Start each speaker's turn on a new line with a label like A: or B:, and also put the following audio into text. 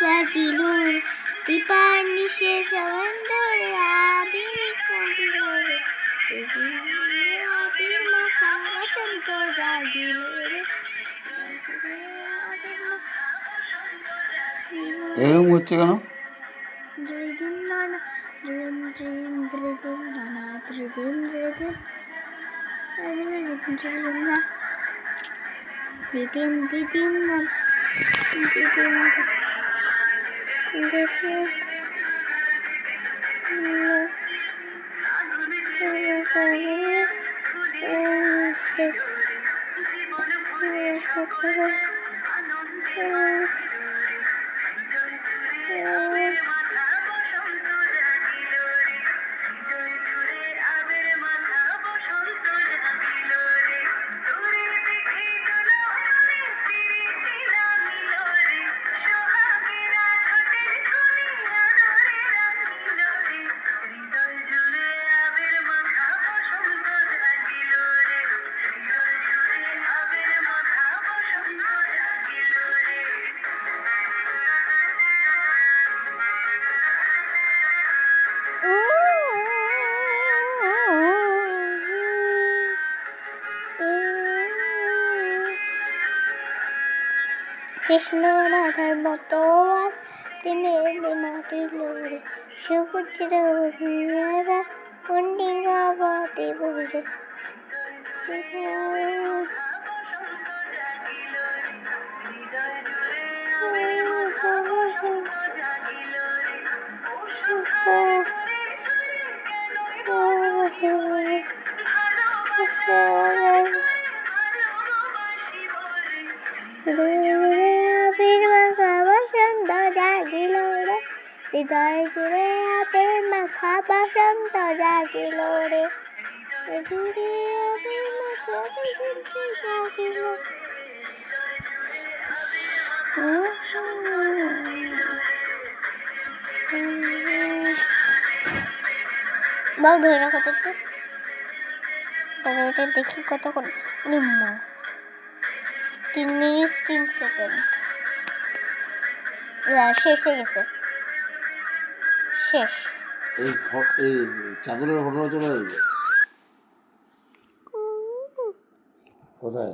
A: বাজিল দীপানিশে সমন্দরে আবির কাঁদিল রে আবির মাখা বসন্ত জাগিল রে
B: এরকম হচ্ছে কেন?
A: দ্রিদিম নানা দ্রিদিম দ্রিদিম দ্রিদিম নানা দ্রিদিম দ্রিদিম দিদিম দিদিম নানা দিদিম কৃষ্ণ রাধার মতো মাটির লোরে সুপুত্র অভিরা পণ্ডিঙ্গাবতী বলে হৃদয় জুড়ে আবির মাখা বসন্ত জাগিল রে জুড়ে আবির মাখা বসন্ত জাগিল বাউ ধরে রাখো তো তাহলে ওটা দেখি কতক্ষণ মা 3 মিনিট 3 সেকেন্ড শেষ হয়ে গেছে শেষ
B: এই চাদরের ঘটনা চলে যাবে কোথায়?